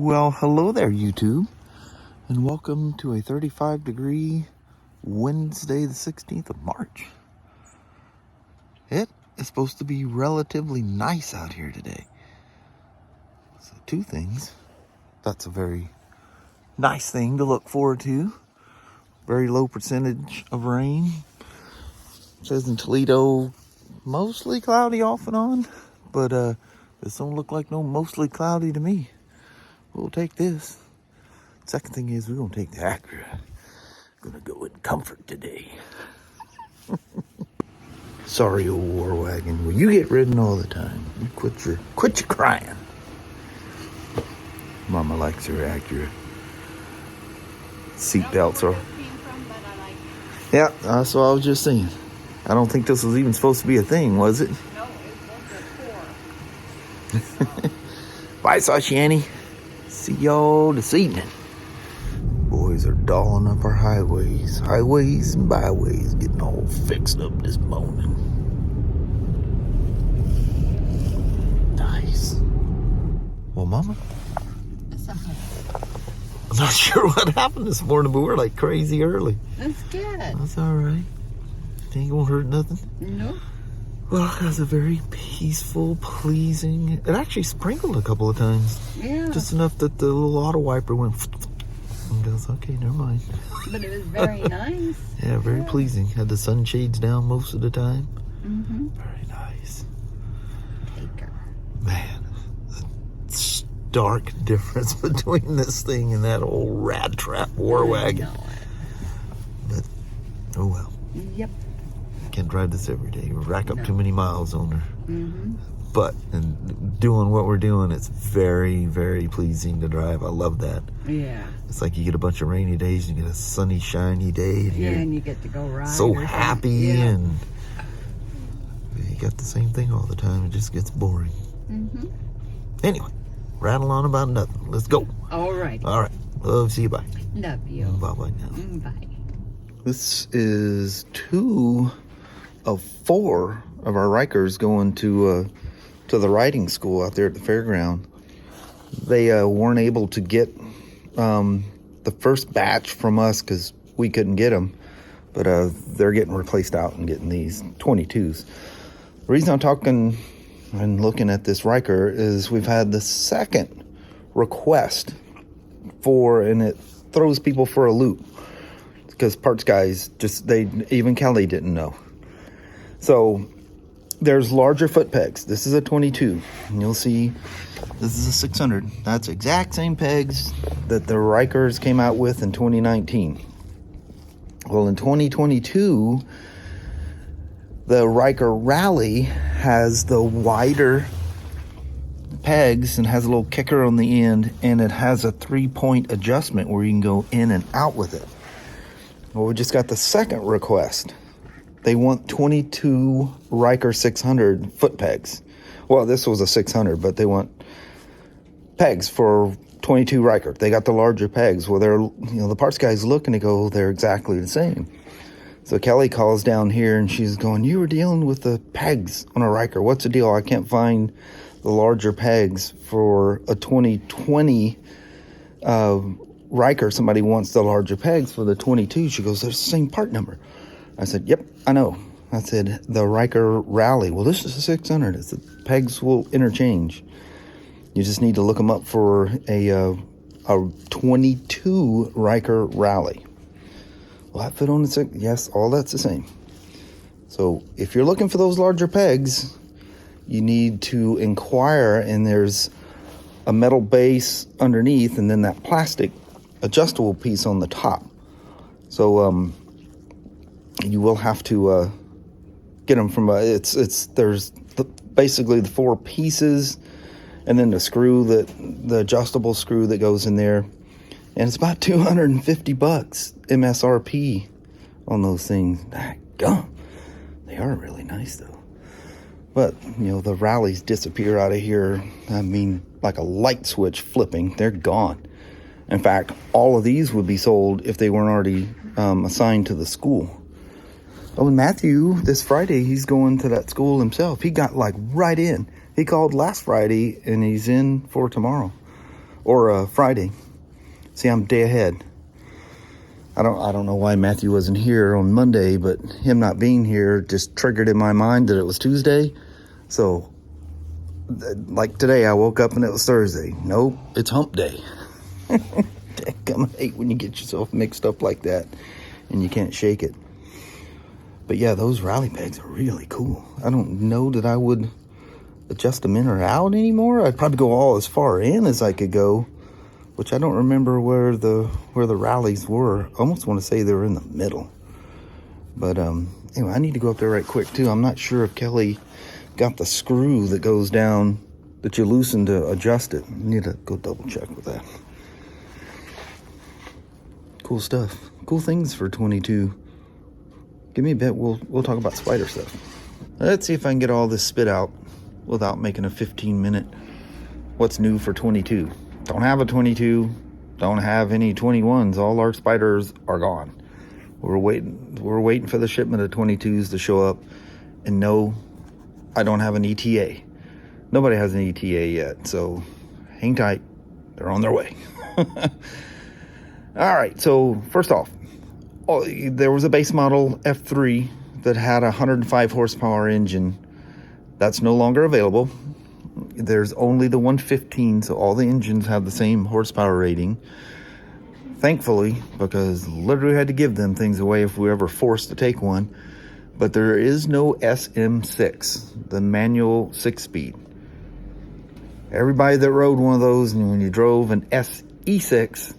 Well, hello there, YouTube, and welcome to a 35-degree Wednesday, the 16th of March. It is supposed to be relatively nice out here today. So, two things. That's a very nice thing to look forward to. Very low percentage of rain. It says in Toledo, mostly cloudy off and on, but this don't look like no mostly cloudy to me. We'll take this. Second thing is we're going to take the Acura. Going to go in comfort today. Sorry, old war wagon. Well, you get ridden all the time. You quit your crying. Mama likes her Acura. Seatbelts are. Yeah, that's what I was just saying. I don't think this was even supposed to be a thing, was it? No, it wasn't. Bye, Sashiani. See y'all this evening. Boys are dolling up our highways and byways, getting all fixed up this morning. Nice. Well, Mama, I'm not sure what happened this morning, but we're like crazy early. That's good. That's all right. Ain't gonna hurt nothing. Nope. Well, it was a very peaceful, pleasing. It actually sprinkled a couple of times. Yeah. Just enough that the little auto wiper went and goes, okay, never mind. But it was very nice. Yeah, very pleasing. Had the sunshades down most of the time. Mm-hmm. Very nice. Taker. Man, the stark difference between this thing and that old rat trap war wagon. But, oh well. Yep. Can't drive this every day. We rack up too many miles on her. Mm-hmm. But in doing what we're doing, it's very, very pleasing to drive. I love that. Yeah. It's like you get a bunch of rainy days and you get a sunny, shiny day. And yeah, and you get to go ride. So happy, and you got the same thing all the time. It just gets boring. Mm-hmm. Anyway, rattle on about nothing. Let's go. All right. All right. Love, see you, bye. Love you. Bye-bye now. Bye. This is 2 of 4 of our Rikers going to the riding school out there at the fairground. They weren't able to get the first batch from us because we couldn't get them, but they're getting replaced out and getting these 22s. The reason I'm talking and looking at this Riker is we've had the second request for, and it throws people for a loop because parts guys even Kelly didn't know. So there's larger foot pegs. This is a 22, and you'll see this is a 600. That's exact same pegs that the Rikers came out with in 2019. Well, in 2022, the Riker Rally has the wider pegs and has a little kicker on the end, and it has a 3-point adjustment where you can go in and out with it. Well, we just got the second request. They want 22 Riker 600 foot pegs. Well, this was a 600, but they want pegs for 22 Riker. They got the larger pegs. Well, the parts guys look and they go, they're exactly the same. So Kelly calls down here and she's going, you were dealing with the pegs on a Riker. What's the deal? I can't find the larger pegs for a 2020 Riker. Somebody wants the larger pegs for the 22. She goes, there's the same part number. I said, yep, I know. I said, the Riker Rally. Well, this is a 600. It's the pegs will interchange. You just need to look them up for a 22 Riker Rally. Will that fit on the 6? Yes, all that's the same. So if you're looking for those larger pegs, you need to inquire, and there's a metal base underneath and then that plastic adjustable piece on the top. So you will have to get them from there's basically the 4 pieces and then the adjustable screw that goes in there, and it's about $250 MSRP on those things. Gum. They are really nice though. But the rallies disappear out of here. I mean, like a light switch flipping, they're gone. In fact, all of these would be sold if they weren't already assigned to the school. Oh, and Matthew, this Friday, he's going to that school himself. He got right in. He called last Friday, and he's in for tomorrow. or Friday. See, I'm a day ahead. I don't know why Matthew wasn't here on Monday, but him not being here just triggered in my mind that it was Tuesday. So, like today, I woke up and it was Thursday. Nope, it's hump day. I hate when you get yourself mixed up like that and you can't shake it. But yeah, those rally pegs are really cool. I don't know that I would adjust them in or out anymore. I'd probably go all as far in as I could go, which I don't remember where the rallies were. I almost want to say they were in the middle. But anyway, I need to go up there right quick too. I'm not sure if Kelly got the screw that goes down that you loosen to adjust it. I need to go double check with that. Cool stuff. Cool things for 22. Give me a bit. We'll talk about Spyder stuff. Let's see if I can get all this spit out without making a 15-minute what's new for 22. Don't have a 22. Don't have any 21s. All our Spyders are gone. We're waiting for the shipment of 22s to show up. And no, I don't have an ETA. Nobody has an ETA yet. So hang tight. They're on their way. All right. So first off, there was a base model F3 that had a 105 horsepower engine. That's no longer available. There's only the 115, so all the engines have the same horsepower rating. Thankfully, because literally had to give them things away if we were ever forced to take one. But there is no SM6, the manual 6-speed. Everybody that rode one of those, and when you drove an SE6,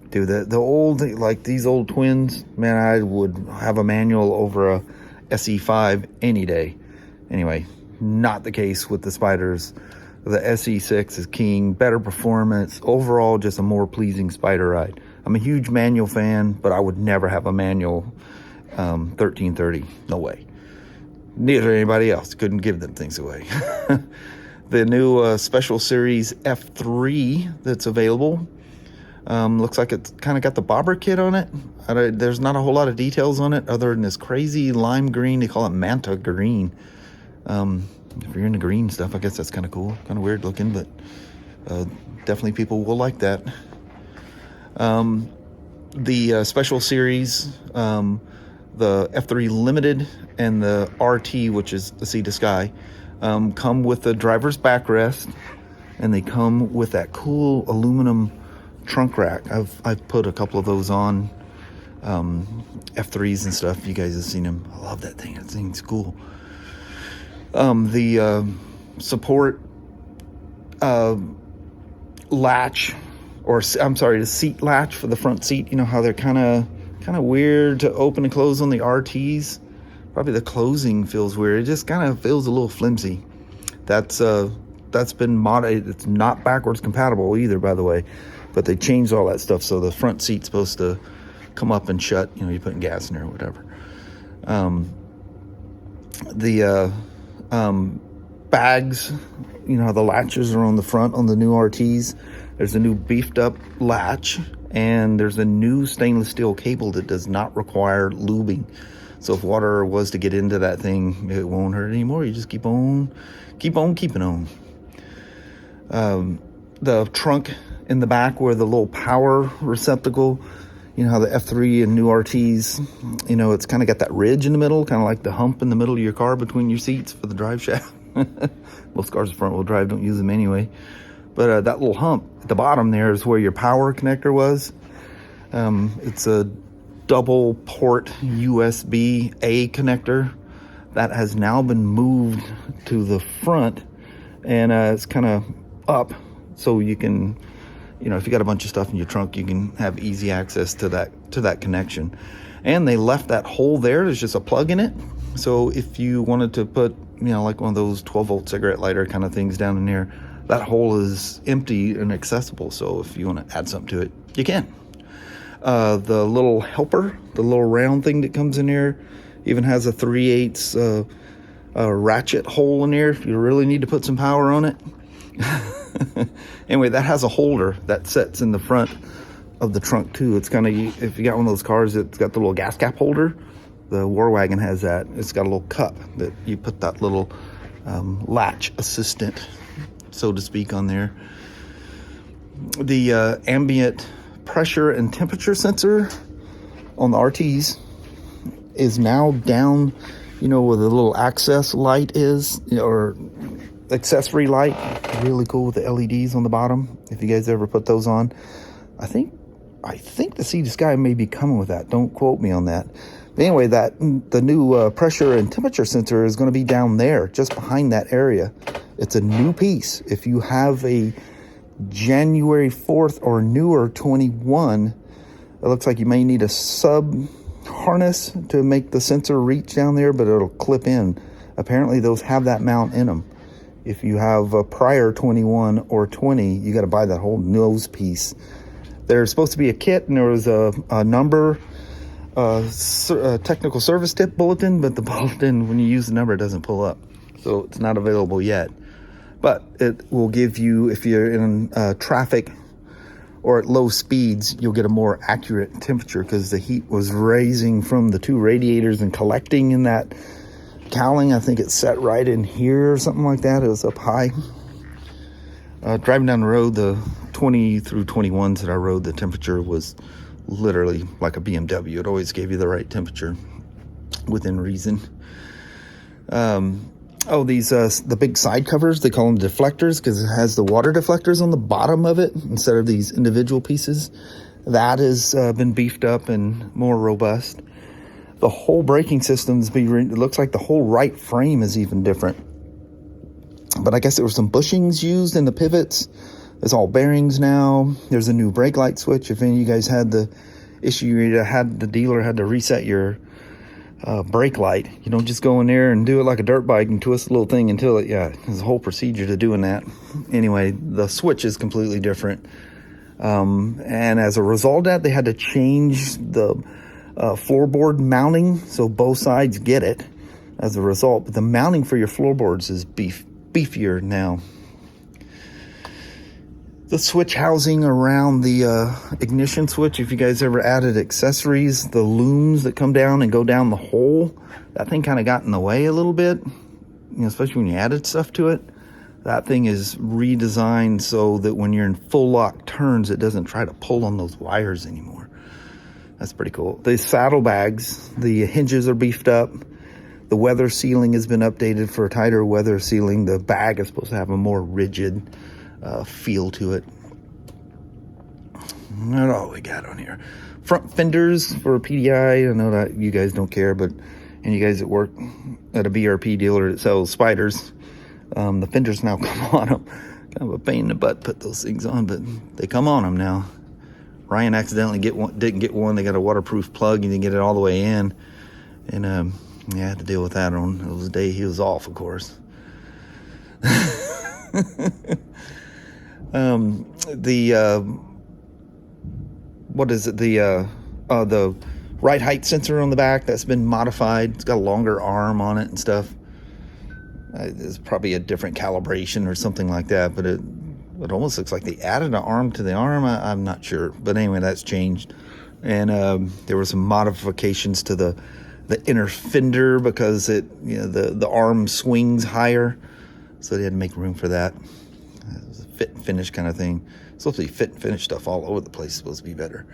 dude, the old, like these old twins, man, I would have a manual over a SE5 any day. Anyway, not the case with the Spyders. The SE6 is king, better performance, overall just a more pleasing Spyder ride. I'm a huge manual fan, but I would never have a manual 1330. No way. Neither anybody else. Couldn't give them things away. The new Special Series F3 that's available. Looks like it's kind of got the bobber kit on it. There's not a whole lot of details on it other than this crazy lime green. They call it Manta green. If you're into green stuff, I guess that's kind of cool. Kind of weird looking, but definitely people will like that. The Special Series, the F3 Limited and the RT, which is the Sea to Sky, come with the driver's backrest, and they come with that cool aluminum trunk rack. I've put a couple of those on F3s and stuff. You guys have seen them. I love that thing. That thing's cool. The support latch, or I'm sorry, the seat latch for the front seat. You know how they're kind of weird to open and close on the RTs. Probably the closing feels weird. It just kind of feels a little flimsy. That's been modded. It's not backwards compatible either, by the way. But they changed all that stuff, so the front seat's supposed to come up and shut. You know, you're putting gas in there or whatever. The bags, you know, the latches are on the front on the new RTs. There's a new beefed up latch, and there's a new stainless steel cable that does not require lubing. So if water was to get into that thing, it won't hurt anymore. You just keep on keeping on. The trunk in the back where the little power receptacle, you know how the F3 and new RTs, you know, it's kind of got that ridge in the middle, kind of like the hump in the middle of your car between your seats for the drive shaft. Most cars with front wheel drive don't use them anyway. But that little hump at the bottom there is where your power connector was. It's a double port USB A connector that has now been moved to the front, and it's kind of up so you can, you know, if you got a bunch of stuff in your trunk, you can have easy access to that connection. And they left that hole there. There's just a plug in it. So if you wanted to put, you know, like one of those 12-volt cigarette lighter kind of things down in there, that hole is empty and accessible. So if you want to add something to it, you can. The little helper, the little round thing that comes in there, even has a 3/8 ratchet hole in there if you really need to put some power on it. Anyway, that has a holder that sits in the front of the trunk too. It's kind of, if you got one of those cars that's got the little gas cap holder, the War Wagon has that. It's got a little cup that you put that little latch assistant, so to speak, on there. the ambient pressure and temperature sensor on the RTs is now down, you know, where the little access light is, you know, or accessory light. Really cool with the LEDs on the bottom. If you guys ever put those on, I think the Sea to Sky may be coming with that. Don't quote me on that. But anyway, the new pressure and temperature sensor is going to be down there, just behind that area. It's a new piece. If you have a January 4th or newer 21, it looks like you may need a sub harness to make the sensor reach down there, but it'll clip in. Apparently those have that mount in them. If you have a prior 21 or 20, you got to buy that whole nose piece. There's supposed to be a kit, and there was a number, technical service tip bulletin, but the bulletin, when you use the number, it doesn't pull up. So it's not available yet. But it will give you, if you're in traffic or at low speeds, you'll get a more accurate temperature, because the heat was raising from the two radiators and collecting in that cowling. I think it's set right in here or something like that. It was up high. Driving down the road, the 20 through 21s that I rode, the temperature was literally like a BMW. It always gave you the right temperature within reason. These the big side covers, they call them deflectors, because it has the water deflectors on the bottom of it instead of these individual pieces. That has been beefed up and more robust. The whole braking system's it looks like the whole right frame is even different. But I guess there were some bushings used in the pivots. It's all bearings now. There's a new brake light switch. If any of you guys had the issue, you had the dealer had to reset your brake light. You don't just go in there and do it like a dirt bike and twist the little thing until it, there's a whole procedure to doing that. Anyway, the switch is completely different. And as a result of that, they had to change the floorboard mounting, so both sides get it as a result. But the mounting for your floorboards is beefier now. The switch housing around the ignition switch, if you guys ever added accessories, the looms that come down and go down the hole, that thing kind of got in the way a little bit, you know, especially when you added stuff to it. That thing is redesigned so that when you're in full lock turns, it doesn't try to pull on those wires anymore. That's pretty cool. The saddlebags, the hinges are beefed up. The weather sealing has been updated for tighter weather sealing. The bag is supposed to have a more rigid feel to it. Not all we got on here. Front fenders for PDI. I know that you guys don't care, but and you guys that work at a BRP dealer that sells Spyders, the fenders now come on them. Kind of a pain in the butt put those things on, but they come on them now. Ryan accidentally didn't get one. They got a waterproof plug. He didn't get it all the way in, and I had to deal with that on the day he was off, of course. The ride height sensor on the back, that's been modified. It's got a longer arm on it and stuff. It's probably a different calibration or something like that, but it almost looks like they added an arm to the arm. I'm not sure, but anyway, that's changed. And there were some modifications to the inner fender, because the arm swings higher, so they had to make room for that. It was a fit and finish kind of thing. It's supposed to be fit and finish stuff all over the place. It's supposed to be better.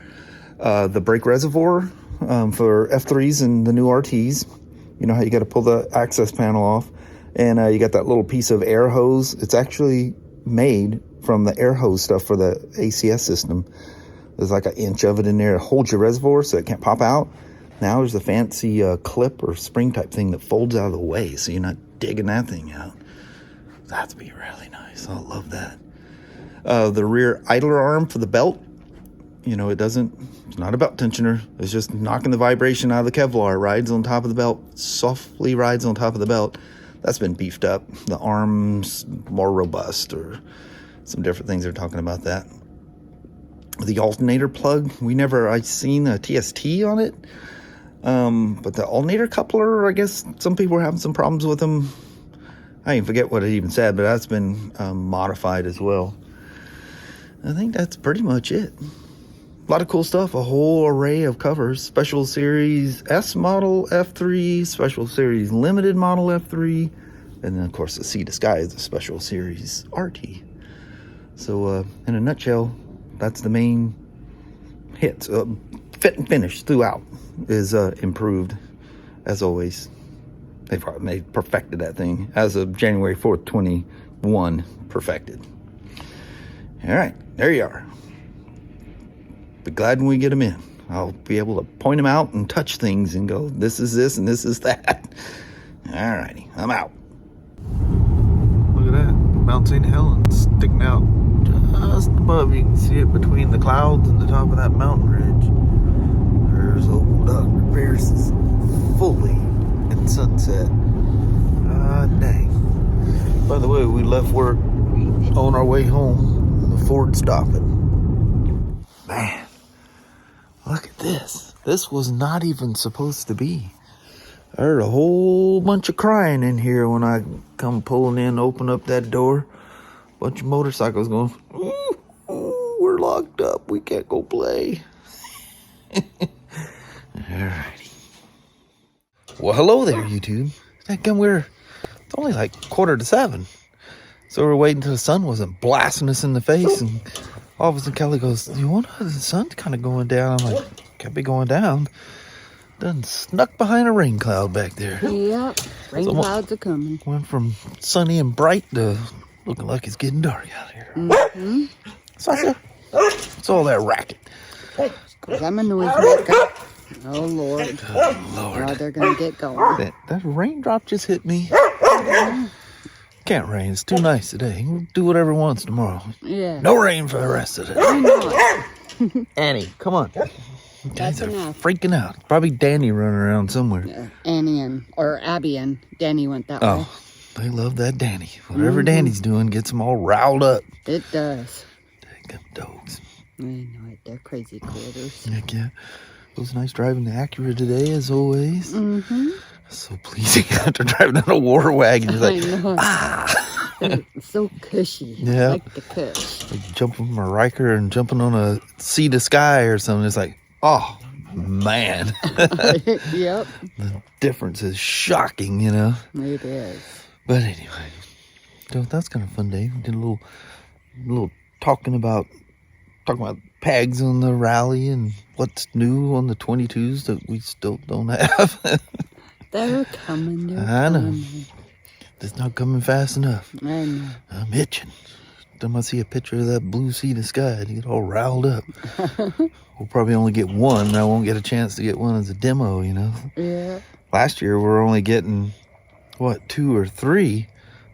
The brake reservoir for F3s and the new RTs. You know how you got to pull the access panel off, and you got that little piece of air hose. It's actually made from the air hose stuff for the ACS system. There's like an inch of it in there to hold your reservoir so it can't pop out. Now there's a fancy clip or spring type thing that folds out of the way, so you're not digging that thing out. That'd be really nice. I love that. The rear idler arm for the belt, you know, it's not a belt tensioner. It's just knocking the vibration out of the Kevlar. It rides on top of the belt, softly rides on top of the belt. That's been beefed up. The arm's more robust, or some different things they're talking about that. The alternator plug, I've seen a TST on it. But the alternator coupler, I guess some people are having some problems with them. I even forget what it even said, but that's been modified as well. I think that's pretty much it. A lot of cool stuff, a whole array of covers. Special Series S model F3, Special Series Limited model F3, and then of course the Sea to Sky is the Special Series RT. So in a nutshell, that's the main hits. Fit and finish throughout is improved, as always. They perfected that thing as of January 4th, 21. Perfected. All right, there you are. Be glad when we get them in. I'll be able to point them out and touch things and go, this is this and this is that. All righty, I'm out. Look at that, Mount St. Helens sticking out just above. You can see it between the clouds and the top of that mountain ridge. There's old Dr. Pierce's fully in sunset. Ah, dang. By the way, we left work on our way home. The Ford stopping. Man, look at this. This was not even supposed to be. I heard a whole bunch of crying in here when I come pulling in, open up that door. Bunch of motorcycles going, ooh, ooh, we're locked up. We can't go play. Alrighty. Well, hello there, YouTube. It's only like 6:45. So we're waiting till the sun wasn't blasting us in the face, and all of a sudden Kelly goes, you wonder the sun's kind of going down. I'm like, can't be going down. Done snuck behind a rain cloud back there. Yep, rain clouds are coming. Went from sunny and bright to looking like it's getting dark out here. Mm-hmm. Sasha, what's all that racket? Because I'm a noisemaker. Oh, Lord. Oh, Lord. Oh, they're going to get going. That raindrop just hit me. Can't rain. It's too nice today. We'll do whatever it wants tomorrow. Yeah. No rain for the rest of the day. Why not? Annie, come on. That's Guys are enough. freaking out. Probably Danny running around somewhere. Annie or Abby and Danny went that way. Oh, they love that Danny. Whatever Danny's doing gets them all riled up. It does. Them dogs. I know it. They're crazy critters. Heck yeah. It was nice driving the Acura today, as always. Mm-hmm. So pleasing after driving on a war wagon. You're like, I know. It's so cushy. Yeah. I like the cush. like jumping from a Riker and jumping on a sea to sky or something. It's like, oh, man. Yep. The difference is shocking, you know. It is. But anyway, so that's kind of a fun day. We did a little talking about pegs on the rally and what's new on the 22s that we still don't have. They're coming. I know. It's not coming fast enough. I know. I'm itching. Time I see a picture of that blue sea to sky, I get all riled up. We'll probably only get one, and I won't get a chance to get one as a demo, you know. Yeah. Last year, we were only getting, 2 or 3.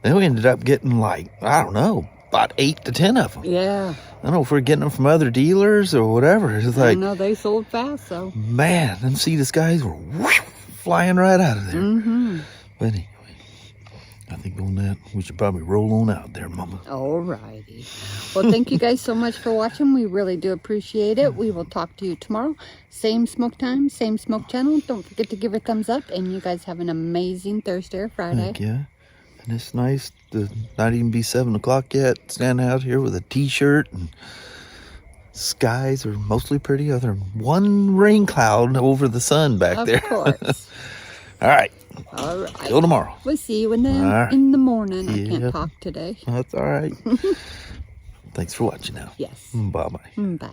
Then we ended up getting, I don't know, about 8 to 10 of them. Yeah. I don't know if we're getting them from other dealers or whatever. It's I like, know they sold fast, though. man, them sea to skies were flying right out of there. Mm-hmm. But anyway, I think on that, we should probably roll on out there, Mama. Alrighty. Well, thank you guys so much for watching. We really do appreciate it. We will talk to you tomorrow. Same smoke time, same smoke channel. Don't forget to give a thumbs up. And you guys have an amazing Thursday or Friday. Heck yeah. And it's nice to not even be 7 o'clock yet. Standing out here with a t-shirt, and skies are mostly pretty other than one rain cloud over the sun back there. Of course. All right. All right. Till tomorrow. We'll see you in the right. in the morning. I Yeah. can't talk today. That's all right. Thanks for watching now. Yes. Bye-bye. Bye.